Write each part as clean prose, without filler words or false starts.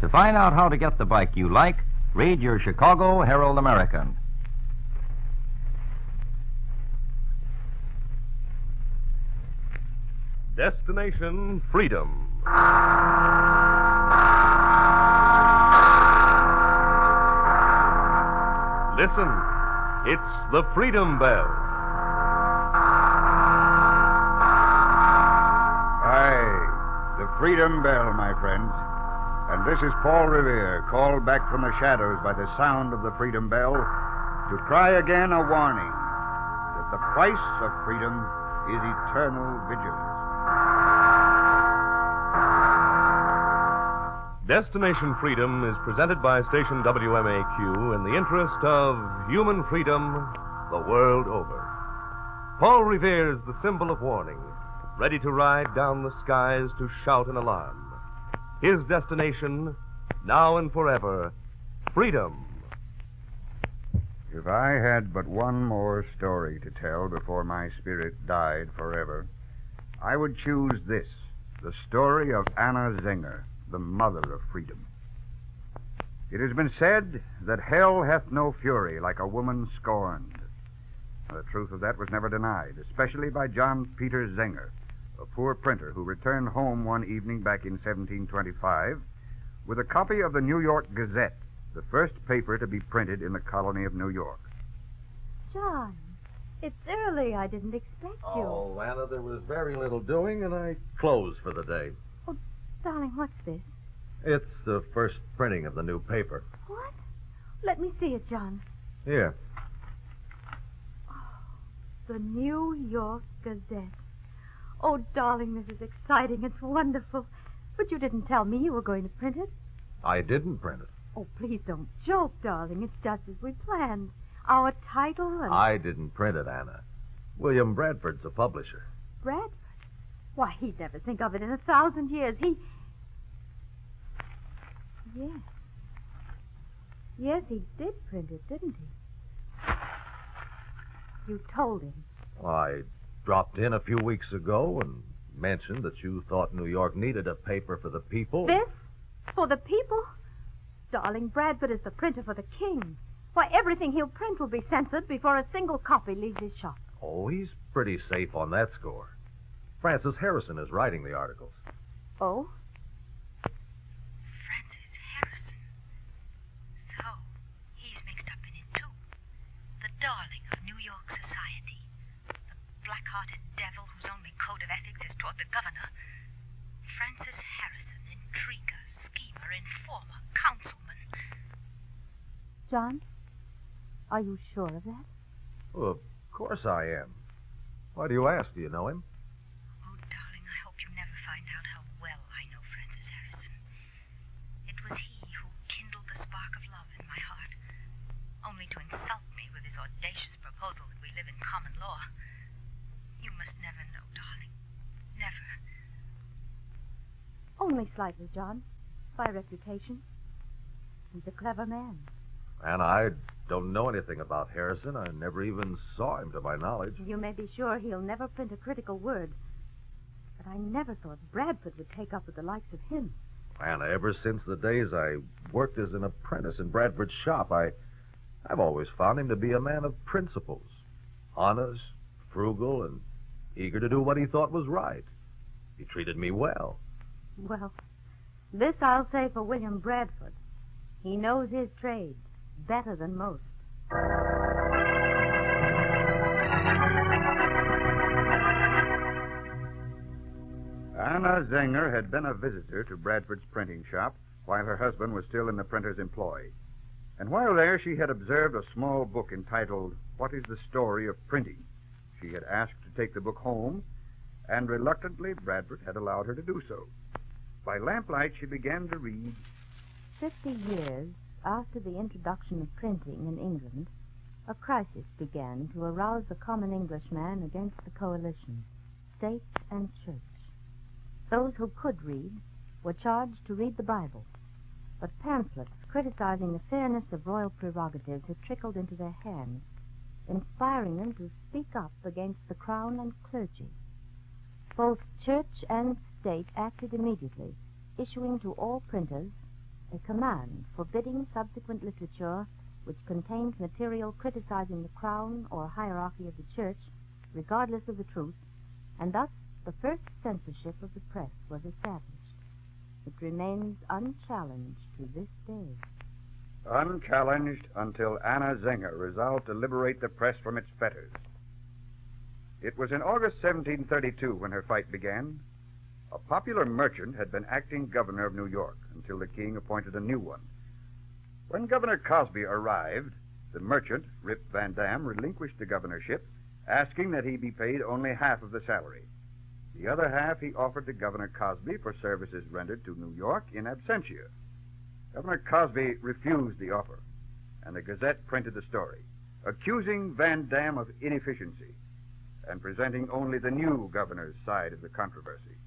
To find out how to get the bike you like, read your Chicago Herald-American. Destination Freedom. Listen, it's the Freedom Bell. Aye, the Freedom Bell, my friends. And this is Paul Revere, called back from the shadows by the sound of the Freedom Bell, to cry again a warning that the price of freedom is eternal vigilance. Destination Freedom is presented by station WMAQ in the interest of human freedom the world over. Paul Revere is the symbol of warning, ready to ride down the skies to shout an alarm. His destination, now and forever, freedom. If I had but one more story to tell before my spirit died forever, I would choose this, the story of Anna Zenger, the mother of freedom. It has been said that hell hath no fury like a woman scorned. The truth of that was never denied, especially by John Peter Zenger, a poor printer who returned home one evening back in 1725 with a copy of the New York Gazette, the first paper to be printed in the colony of New York. John, it's early. I didn't expect you. Oh, Anna, there was very little doing, and I closed for the day. Oh, darling, what's this? It's the first printing of the new paper. What? Let me see it, John. Here. The New York Gazette. Oh, darling, this is exciting. It's wonderful. But you didn't tell me you were going to print it. I didn't print it. Oh, please don't joke, darling. It's just as we planned. Our title and... I didn't print it, Anna. William Bradford's the publisher. Bradford? Why, he'd never think of it in 1,000 years. Yes. Yes, he did print it, didn't he? You told him. Well, I dropped in a few weeks ago and mentioned that you thought New York needed a paper for the people. This? For the people? Darling, Bradford is the printer for the king. Why, everything he'll print will be censored before a single copy leaves his shop. Oh, he's pretty safe on that score. Francis Harrison is writing the articles. Oh? Francis Harrison. So, he's mixed up in it, too. The darling of New York society. The black-hearted devil whose only code of ethics is toward the governor. Francis Harrison, intriguer, schemer, informer, councilman. John, are you sure of that? Well, of course I am. Why do you ask? Do you know him? Oh, darling, I hope you never find out how well I know Francis Harrison. It was he who kindled the spark of love in my heart, only to insult me with his audacious proposal that we live in common law. You must never know, darling. Never. Only slightly, John. By reputation. He's a clever man. And I don't know anything about Harrison. I never even saw him, to my knowledge. You may be sure he'll never print a critical word. But I never thought Bradford would take up with the likes of him. Anna, ever since the days I worked as an apprentice in Bradford's shop, I've always found him to be a man of principles. Honest, frugal, and eager to do what he thought was right. He treated me well. Well, this I'll say for William Bradford. He knows his trade better than most. Anna Zenger had been a visitor to Bradford's printing shop while her husband was still in the printer's employ. And while there, she had observed a small book entitled, What is the Story of Printing? She had asked to take the book home, and reluctantly Bradford had allowed her to do so. By lamplight, she began to read. 50 years after the introduction of printing in England, a crisis began to arouse the common Englishman against the coalition, state and church. Those who could read were charged to read the Bible, but pamphlets criticizing the fairness of royal prerogatives had trickled into their hands, inspiring them to speak up against the crown and clergy. Both church and state acted immediately, issuing to all printers a command forbidding subsequent literature which contained material criticizing the crown or hierarchy of the church, regardless of the truth, and thus the first censorship of the press was established. It remains unchallenged to this day. Unchallenged until Anna Zenger resolved to liberate the press from its fetters. It was in August 1732 when her fight began. A popular merchant had been acting governor of New York until the king appointed a new one. When Governor Cosby arrived, the merchant, Rip Van Dam, relinquished the governorship, asking that he be paid only half of the salary. The other half he offered to Governor Cosby for services rendered to New York in absentia. Governor Cosby refused the offer, and the Gazette printed the story, accusing Van Dam of inefficiency and presenting only the new governor's side of the controversy.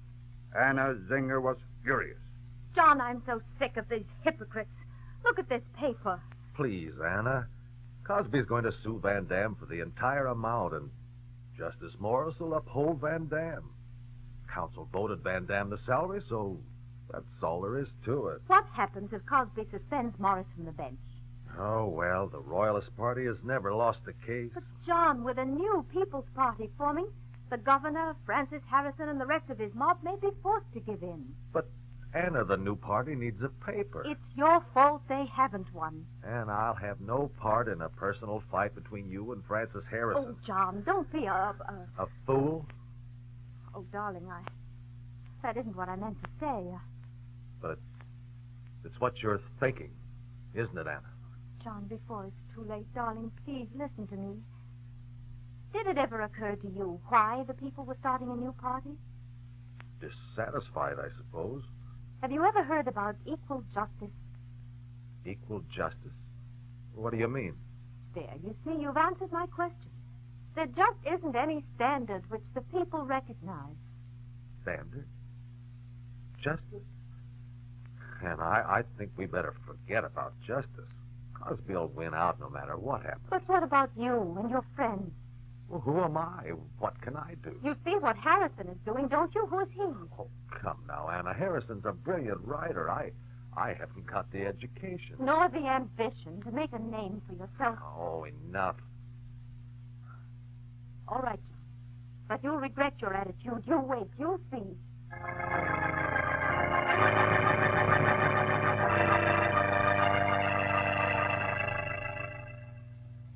Anna Zenger was furious. John, I'm so sick of these hypocrites. Look at this paper. Please, Anna. Cosby's going to sue Van Dam for the entire amount, and Justice Morris will uphold Van Dam. Council voted Van Dam the salary, so that's all there is to it. What happens if Cosby suspends Morris from the bench? Oh, well, the Royalist Party has never lost a case. But, John, with a new People's Party forming, the governor, Francis Harrison, and the rest of his mob may be forced to give in. But, Anna, the new party needs a paper. It's your fault they haven't one. And I'll have no part in a personal fight between you and Francis Harrison. Oh, John, don't be A fool? Oh, darling, that isn't what I meant to say. But it's what you're thinking, isn't it, Anna? John, before it's too late, darling, please listen to me. Did it ever occur to you why the people were starting a new party? Dissatisfied, I suppose. Have you ever heard about equal justice? Equal justice? What do you mean? There, you see, you've answered my question. There just isn't any standard which the people recognize. Standard? Justice? And I think we better forget about justice. Cosby will win out no matter what happens. But what about you and your friends? Well, who am I? What can I do? You see what Harrison is doing, don't you? Who's he? Oh, come now, Anna. Harrison's a brilliant writer. I haven't got the education. Nor the ambition to make a name for yourself. Oh, enough. All right, John. But you'll regret your attitude. You wait. You'll see.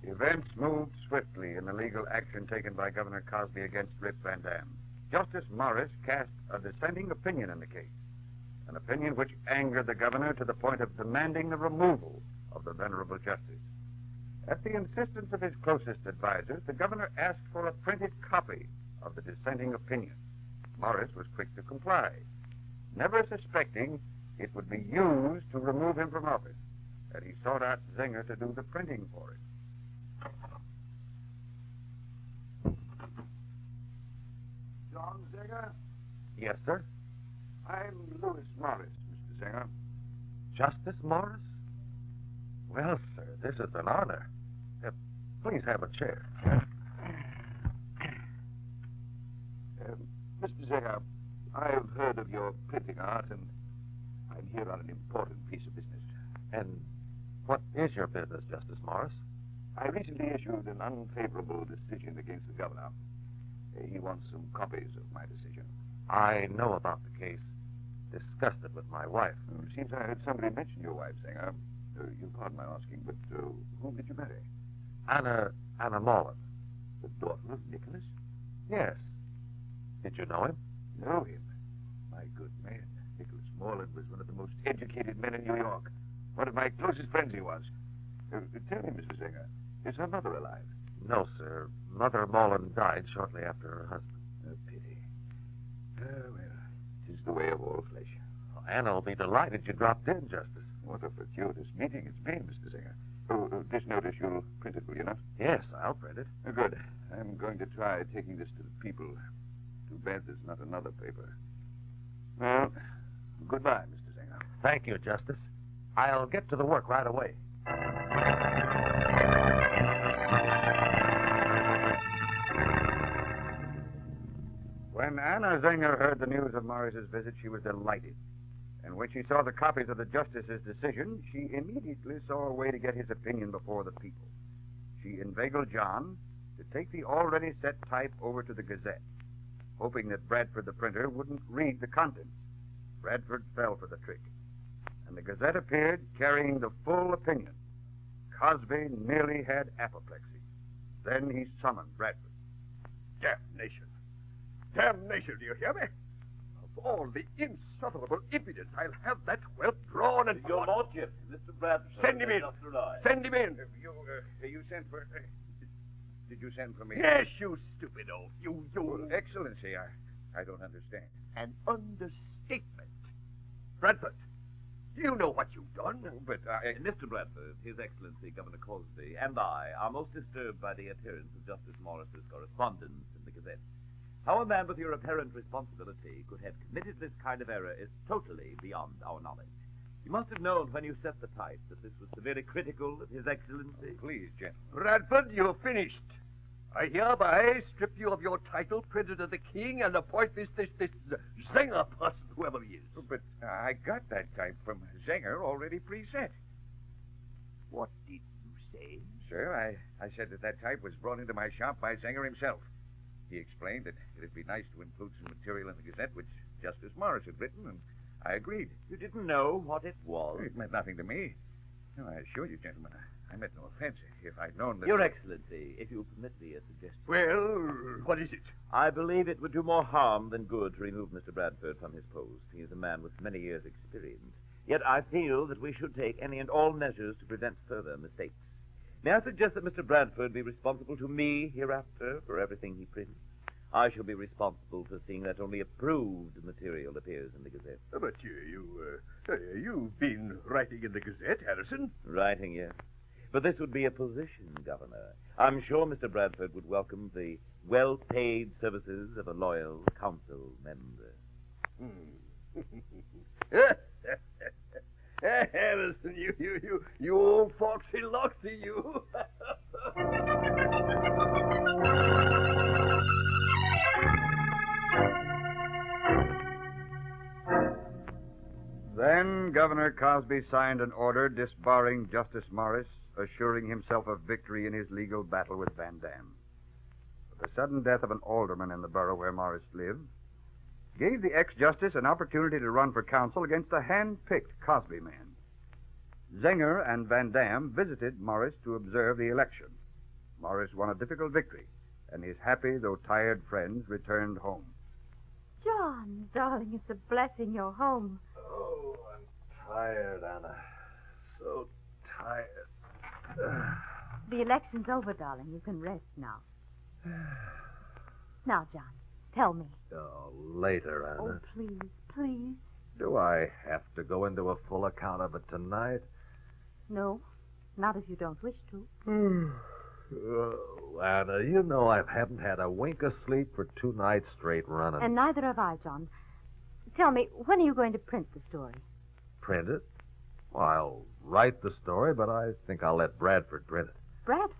Events moved swiftly in the legal action taken by Governor Cosby against Rip Van Dam. Justice Morris cast a dissenting opinion in the case, an opinion which angered the governor to the point of demanding the removal of the venerable justice. At the insistence of his closest advisors, the governor asked for a printed copy of the dissenting opinion. Morris was quick to comply, never suspecting it would be used to remove him from office, and he sought out Zenger to do the printing for it. John Zenger? Yes, sir? I'm Louis Morris, Mr. Zenger. Justice Morris? Well, sir, this is an honor. Please have a chair. Mr. Zenger, I've heard of your printing art, and I'm here on an important piece of business. And what is your business, Justice Morris? I recently issued an unfavorable decision against the governor. He wants some copies of my decision. I know about the case. Discussed it with my wife. It seems I heard somebody mention your wife, Zenger. You'll pardon my asking, but whom did you marry? Anna Morton. The daughter of Nicholas? Yes. Did you know him? Know him? My good man. Nicholas Morland was one of the most educated men in New York. One of my closest friends he was. Tell me, Mr. Zenger, is her mother alive? No, sir. Mother Morland died shortly after her husband. A pity. Well, 'tis the way of all flesh. Well, Anna will be delighted you dropped in, Justice. What a fortuitous meeting it's been, Mr. Zenger. This notice, you'll print it, will you not? Yes, I'll print it. Good. I'm going to try taking this to the people. Too bad there's not another paper. Well, goodbye, Mr. Zenger. Thank you, Justice. I'll get to the work right away. When When Anna Zenger heard the news of Maurice's visit, she was delighted. And when she saw the copies of the justice's decision, she immediately saw a way to get his opinion before the people. She inveigled John to take the already set type over to the Gazette, hoping that Bradford the printer wouldn't read the contents. Bradford fell for the trick, and the Gazette appeared carrying the full opinion. Cosby nearly had apoplexy. Then he summoned Bradford. Damnation. Damnation, do you hear me? Of all the insufferable impudence, I'll have that whelp drawn and... Your Lordship, Mr. Bradford. Send him in. Send him in. You sent for... did you send for me? Yes, you stupid old... You... Well, Excellency, I don't understand. An understatement. Bradford, do you know what you've done? But Mr. Bradford, His Excellency Governor Cosby, and I are most disturbed by the appearance of Justice Morris's correspondence in the Gazette. How a man with your apparent responsibility could have committed this kind of error is totally beyond our knowledge. You must have known when you set the type that this was severely critical of His Excellency. Please, gentlemen. Bradford, you're finished. I hereby strip you of your title, Printer to the King, and appoint this Zenger person, whoever he is. But I got that type from Zenger already preset. What did you say? Sir, I said that type was brought into my shop by Zenger himself. He explained that it'd be nice to include some material in the Gazette which Justice Morris had written, and I agreed. You didn't know what it was? It meant nothing to me. No, I assure you, gentlemen, I meant no offense. If I'd known that... Your Excellency, if you'll permit me a suggestion. Well, what is it? I believe it would do more harm than good to remove Mr. Bradford from his post. He is a man with many years' experience. Yet I feel that we should take any and all measures to prevent further mistakes. May I suggest that Mr. Bradford be responsible to me hereafter for everything he prints? I shall be responsible for seeing that only approved material appears in the Gazette. But you've been writing in the Gazette, Harrison. Writing, yes. But this would be a position, Governor. I'm sure Mr. Bradford would welcome the well-paid services of a loyal council member. Harrison, you old foxy loxy, you. Then Governor Cosby signed an order disbarring Justice Morris, assuring himself of victory in his legal battle with Van Dam. The sudden death of an alderman in the borough where Morris lived gave the ex-justice an opportunity to run for council against a hand-picked Cosby man. Zenger and Van Dam visited Morris to observe the election. Morris won a difficult victory, and his happy though tired friends returned home. John, darling, it's a blessing you're home. Oh, I'm tired, Anna. So tired. The election's over, darling. You can rest now. Now, John, tell me. Oh, later, Anna. Oh, please, please. Do I have to go into a full account of it tonight? No, not if you don't wish to. Oh, Anna, you know I haven't had a wink of sleep for 2 nights straight running. And neither have I, John. Tell me, when are you going to print the story? Print it? Well, I'll write the story, but I think I'll let Bradford print it. Bradford?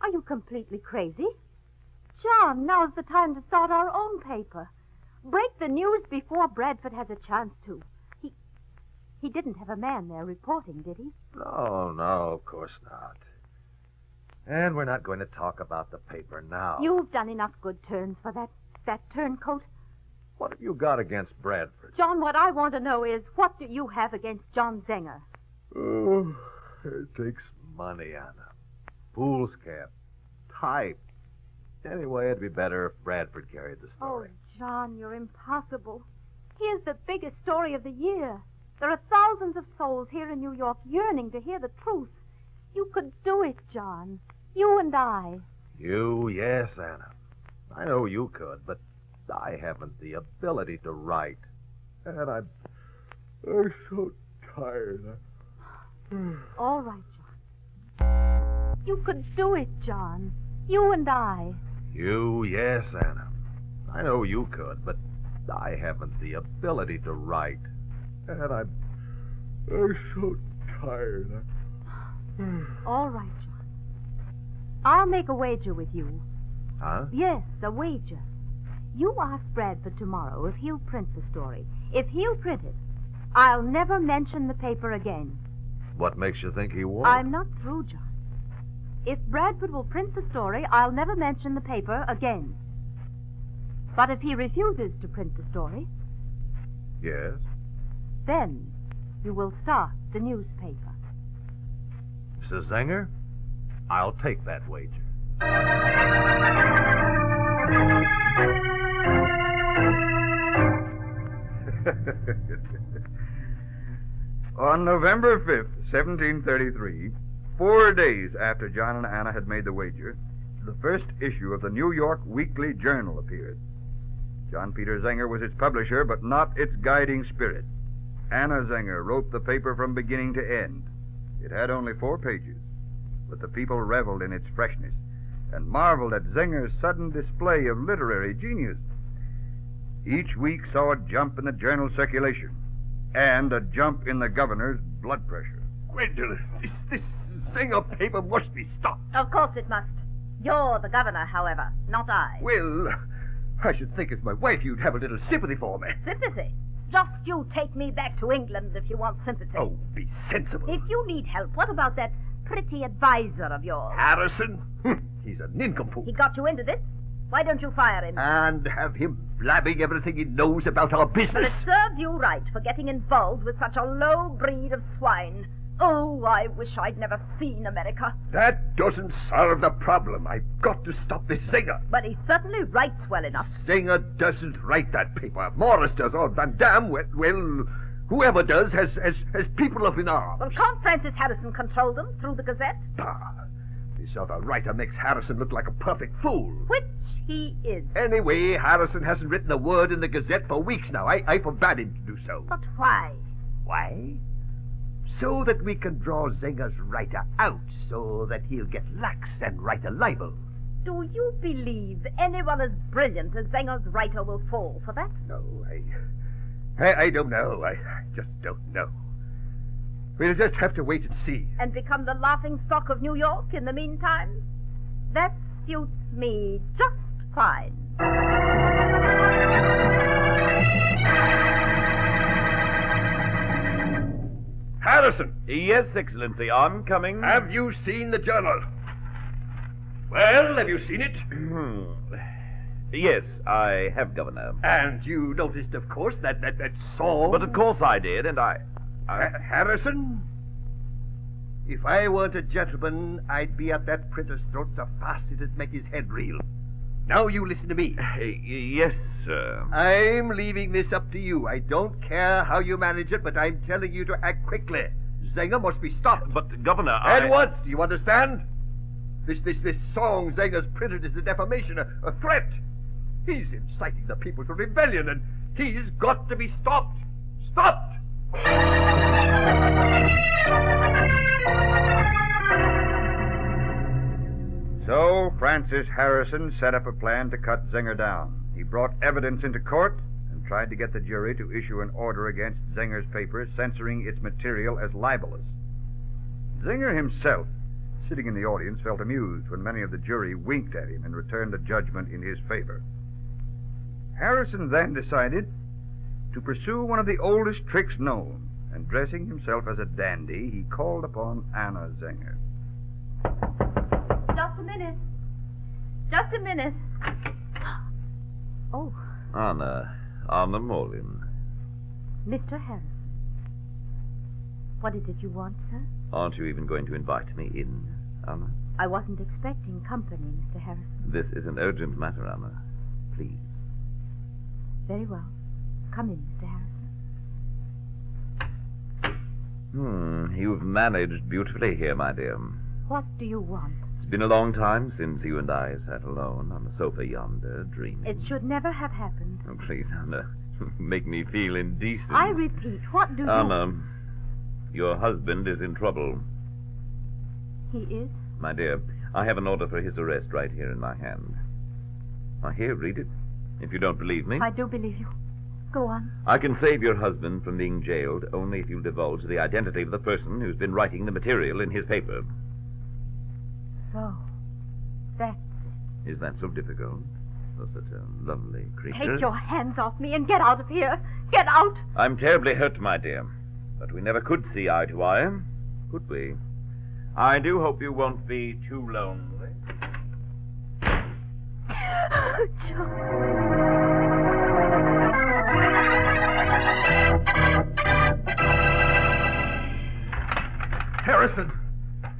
Are you completely crazy? John, now's the time to start our own paper. Break the news before Bradford has a chance to. He didn't have a man there reporting, did he? No, of course not. And we're not going to talk about the paper now. You've done enough good turns for that turncoat. What have you got against Bradford? John, what I want to know is, what do you have against John Zenger? Oh, it takes money, Anna. Fool's cap. Type. Anyway, it'd be better if Bradford carried the story. Oh, John, you're impossible. Here's the biggest story of the year. There are thousands of souls here in New York yearning to hear the truth. You could do it, John. You and I. You, yes, Anna. I know you could, but I haven't the ability to write. And I'm so tired. All right, John. You could do it, John. You and I. You, yes, Anna. I know you could, but I haven't the ability to write. And I'm so tired. All right, John. I'll make a wager with you. Huh? Yes, a wager. You ask Bradford tomorrow if he'll print the story. If he'll print it, I'll never mention the paper again. What makes you think he won't? I'm not through, John. If Bradford will print the story, I'll never mention the paper again. But if he refuses to print the story, Yes? then you will start the newspaper. Mrs. Zenger, I'll take that wager. On November 5th, 1733, 4 days after John and Anna had made the wager, the first issue of the New York Weekly Journal appeared. John Peter Zenger was its publisher, but not its guiding spirit. Anna Zenger wrote the paper from beginning to end. It had only 4 pages, but the people reveled in its freshness and marveled at Zenger's sudden display of literary genius. Each week saw a jump in the journal's circulation and a jump in the governor's blood pressure. Gwendolyn, this Zenger paper must be stopped. Of course it must. You're the governor, however, not I. Well, I should think as my wife you'd have a little sympathy for me. Sympathy? Just you take me back to England if you want sympathy. Oh, be sensible. If you need help, what about that pretty advisor of yours? Harrison? He's a nincompoop. He got you into this? Why don't you fire him? And have him blabbing everything he knows about our Well, business. it served you right for getting involved with such a low breed of swine. Oh, I wish I'd never seen America. That doesn't solve the problem. I've got to stop this Zenger. But he certainly writes well enough. Zenger doesn't write that paper. Maurice does, or Van Dam, well, whoever does has people up in arms. Well, can't Francis Harrison control them through the Gazette? Bah, this other writer makes Harrison look like a perfect fool. Which he is. Anyway, Harrison hasn't written a word in the Gazette for weeks now. I forbade him to do so. But why? Why? So that we can draw Zenger's writer out, so that he'll get lax and write a libel. Do you believe anyone as brilliant as Zenger's writer will fall for that? No, I don't know. I just don't know. We'll just have to wait and see. And become the laughing stock of New York in the meantime? That suits me just fine. Harrison! Yes, Excellency, I'm coming. Have you seen the journal? Well, have you seen it? Yes, I have, Governor. And you noticed, of course, that song? But of course I did, and I... Harrison? If I weren't a gentleman, I'd be at that printer's throat so fast it'd make his head reel. Now you listen to me. Yes, sir. I'm leaving this up to you. I don't care how you manage it, but I'm telling you to act quickly. Zenger must be stopped. But, Governor, And what? Do you understand? This song Zenger's printed is a defamation, a threat. He's inciting the people to rebellion, and he's got to be stopped. Stopped! So Francis Harrison set up a plan to cut Zenger down. He brought evidence into court and tried to get the jury to issue an order against Zenger's paper censoring its material as libelous. Zenger himself, sitting in the audience, felt amused when many of the jury winked at him and returned a judgment in his favor. Harrison then decided to pursue one of the oldest tricks known, and dressing himself as a dandy, he called upon Anna Zenger. Just a minute. Just a minute. Oh, Anna Morton. Mr. Harrison. What is it you want, sir? Aren't you even going to invite me in, Anna? I wasn't expecting company, Mr. Harrison. This is an urgent matter, Anna. Please. Very well. Come in, Mr. Harrison. You've managed beautifully here, my dear. What do you want? It's been a long time since you and I sat alone on the sofa yonder, dreaming. It should never have happened. Oh, please, Anna. Make me feel indecent. I repeat, what do you... Anna, your husband is in trouble. He is? My dear, I have an order for his arrest right here in my hand. Now, here, read it. If you don't believe me. I do believe you. Go on. I can save your husband from being jailed only if you divulge the identity of the person who's been writing the material in his paper. So, that's Is that so difficult? For such a lovely creature. Take your hands off me and get out of here. Get out. I'm terribly hurt, my dear. But we never could see eye to eye, could we? I do hope you won't be too lonely. Harrison!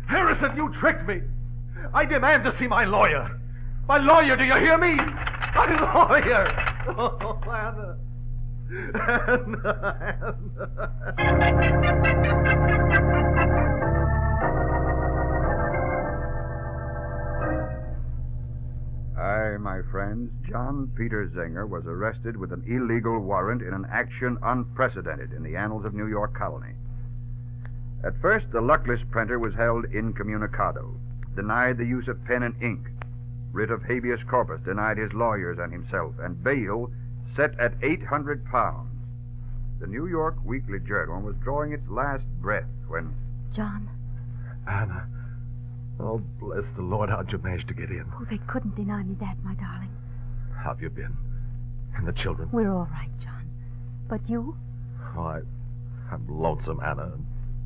Harrison, you tricked me! I demand to see my lawyer! My lawyer, do you hear me? My lawyer! Oh, Anna! I, my friends, John Peter Zenger was arrested with an illegal warrant in an action unprecedented in the annals of New York Colony. At first, the luckless printer was held incommunicado, denied the use of pen and ink, writ of habeas corpus denied his lawyers and himself, and bail set at £800. The New York Weekly Journal was drawing its last breath when... John. Anna. Oh, bless the Lord, how'd you manage to get in? Oh, they couldn't deny me that, my darling. How've you been? And the children? We're all right, John. But you? Oh, I'm lonesome, Anna,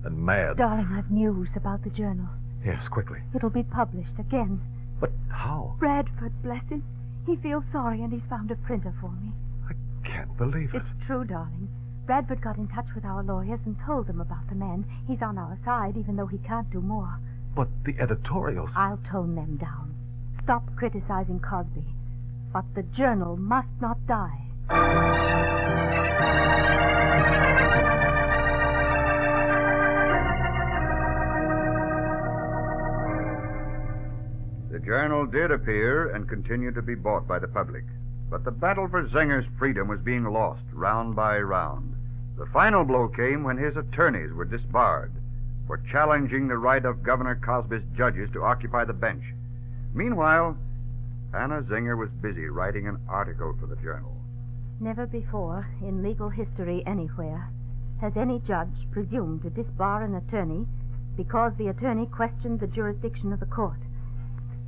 and mad. Darling, I've news about the journal. Yes, quickly. It'll be published again. But how? Bradford, bless him. He feels sorry and he's found a printer for me. I can't believe it. It's true, darling. Bradford got in touch with our lawyers and told them about the man. He's on our side, even though he can't do more. But the editorials... I'll tone them down. Stop criticizing Cosby. But the journal must not die. The journal did appear and continued to be bought by the public. But the battle for Zenger's freedom was being lost round by round. The final blow came when his attorneys were disbarred for challenging the right of Governor Cosby's judges to occupy the bench. Meanwhile, Anna Zenger was busy writing an article for the journal. Never before, in legal history anywhere, has any judge presumed to disbar an attorney because the attorney questioned the jurisdiction of the court.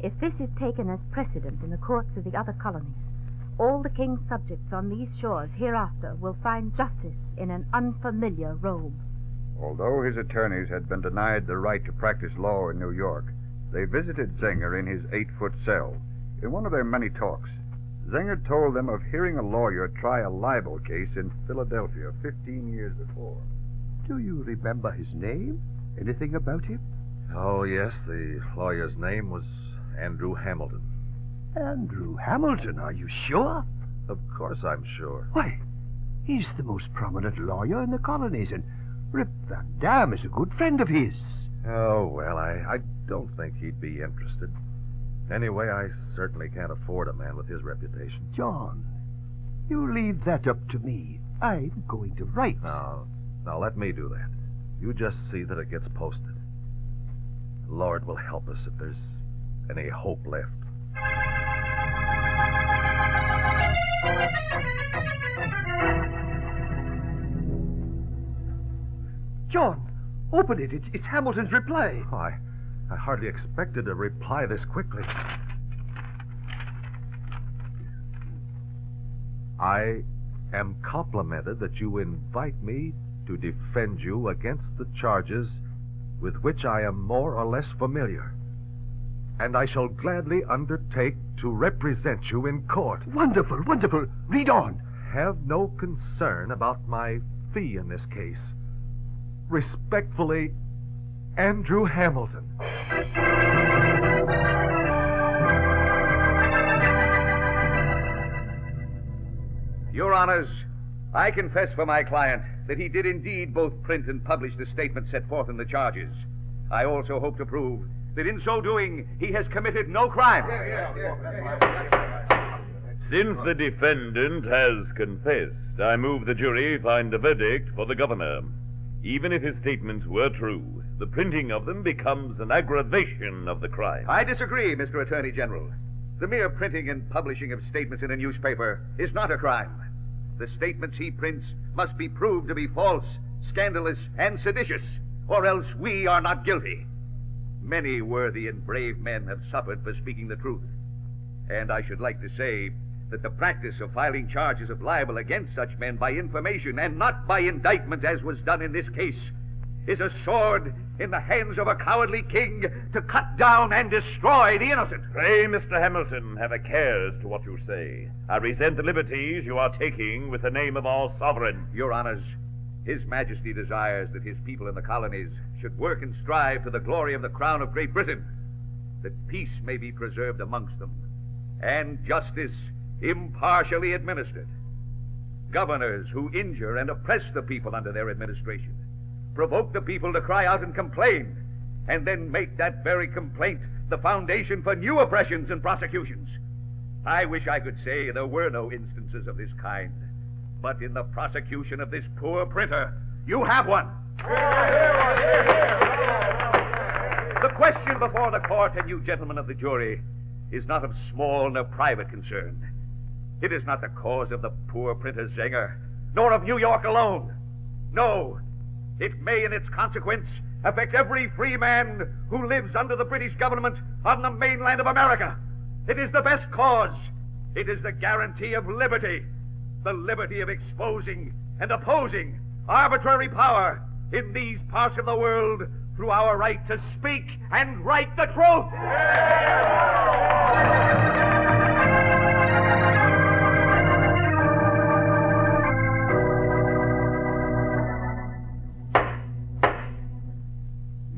If this is taken as precedent in the courts of the other colonies, all the king's subjects on these shores hereafter will find justice in an unfamiliar robe. Although his attorneys had been denied the right to practice law in New York, they visited Zenger in his 8-foot cell. In one of their many talks, Zenger told them of hearing a lawyer try a libel case in Philadelphia 15 years before. Do you remember his name? Anything about him? Oh, yes. The lawyer's name was Andrew Hamilton. Andrew Hamilton, are you sure? Of course I'm sure. Why, he's the most prominent lawyer in the colonies, and Rip Van Dam is a good friend of his. Oh, well, I don't think he'd be interested. Anyway, I certainly can't afford a man with his reputation. John, you leave that up to me. I'm going to write. Now, let me do that. You just see that it gets posted. The Lord will help us if there's any hope left. John, open it. It's Hamilton's reply. Oh, I hardly expected a reply this quickly. I am complimented that you invite me to defend you against the charges with which I am more or less familiar, and I shall gladly undertake to represent you in court. Wonderful, wonderful. Read on. Have no concern about my fee in this case. Respectfully, Andrew Hamilton. Your Honors, I confess for my client that he did indeed both print and publish the statement set forth in the charges. I also hope to prove that in so doing he has committed no crime. Since the defendant has confessed, I move the jury find a verdict for the governor. Even if his statements were true, the printing of them becomes an aggravation of the crime. I disagree, Mr. Attorney General. The mere printing and publishing of statements in a newspaper is not a crime. The statements he prints must be proved to be false, scandalous, and seditious, or else we are not guilty. Many worthy and brave men have suffered for speaking the truth. And I should like to say that the practice of filing charges of libel against such men by information and not by indictment, as was done in this case, is a sword in the hands of a cowardly king to cut down and destroy the innocent. Pray, Mr. Hamilton, have a care as to what you say. I resent the liberties you are taking with the name of our sovereign. Your honors, His Majesty desires that his people in the colonies should work and strive to the glory of the crown of Great Britain, that peace may be preserved amongst them, and justice impartially administered. Governors who injure and oppress the people under their administration provoke the people to cry out and complain, and then make that very complaint the foundation for new oppressions and prosecutions. I wish I could say there were no instances of this kind, but in the prosecution of this poor printer, you have one. The question before the court and you gentlemen of the jury is not of small nor private concern. It is not the cause of the poor printer Zenger, nor of New York alone. No, it may in its consequence affect every free man who lives under the British government on the mainland of America. It is the best cause. It is the guarantee of liberty, the liberty of exposing and opposing arbitrary power in these parts of the world through our right to speak and write the truth.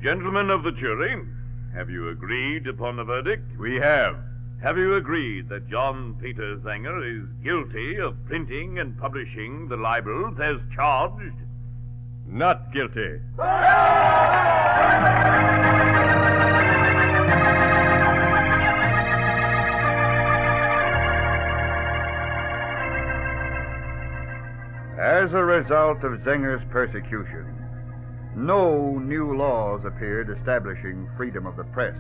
Gentlemen of the jury, have you agreed upon the verdict? We have. Have you agreed that John Peter Zenger is guilty of printing and publishing the libels as charged? Not guilty. As a result of Zenger's persecution, no new laws appeared establishing freedom of the press,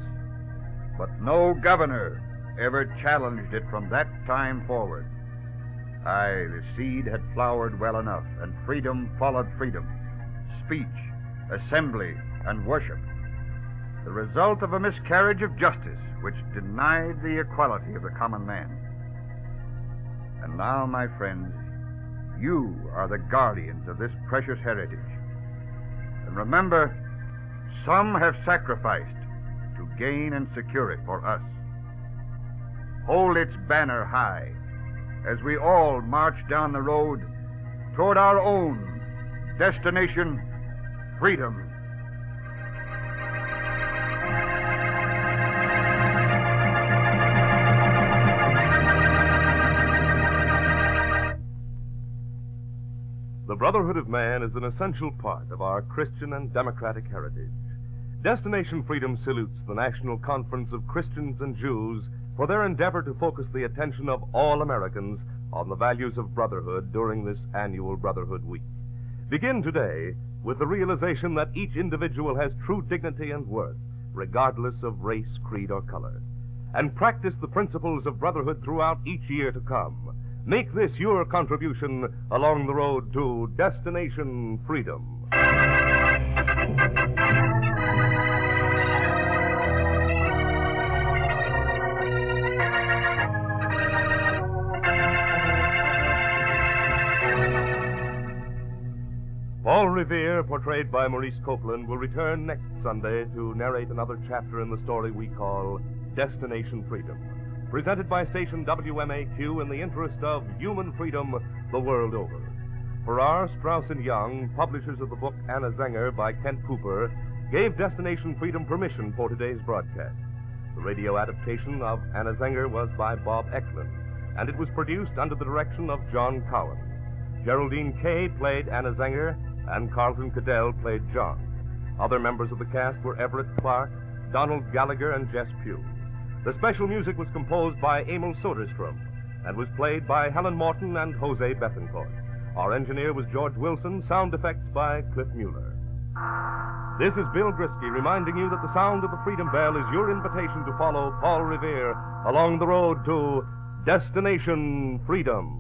but no governor ever challenged it from that time forward. Aye, the seed had flowered well enough, and freedom followed freedom, speech, assembly, and worship, the result of a miscarriage of justice which denied the equality of the common man. And now, my friends, you are the guardians of this precious heritage. And remember, some have sacrificed to gain and secure it for us. Hold its banner high as we all march down the road toward our own destination, freedom. The brotherhood of man is an essential part of our Christian and democratic heritage. Destination Freedom salutes the National Conference of Christians and Jews for their endeavor to focus the attention of all Americans on the values of brotherhood during this annual Brotherhood Week. Begin today with the realization that each individual has true dignity and worth, regardless of race, creed, or color. And practice the principles of brotherhood throughout each year to come. Make this your contribution along the road to Destination Freedom. Paul Revere, portrayed by Maurice Copeland, will return next Sunday to narrate another chapter in the story we call Destination Freedom, presented by station WMAQ in the interest of human freedom the world over. Farrar, Straus & Young, publishers of the book Anna Zenger by Kent Cooper, gave Destination Freedom permission for today's broadcast. The radio adaptation of Anna Zenger was by Bob Ecklund, and it was produced under the direction of John Cowan. Geraldine Kaye played Anna Zenger, and Carlton KaDell played John. Other members of the cast were Everett Clark, Donald Gallagher, and Jess Pugh. The special music was composed by Emil Soderstrom and was played by Helen Morton and Jose Bethancourt. Our engineer was George Wilson, sound effects by Cliff Mueller. This is Bill Griskey reminding you that the sound of the Freedom Bell is your invitation to follow Paul Revere along the road to Destination Freedom.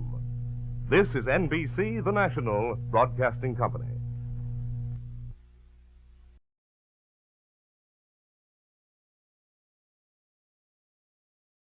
This is NBC, the national broadcasting company.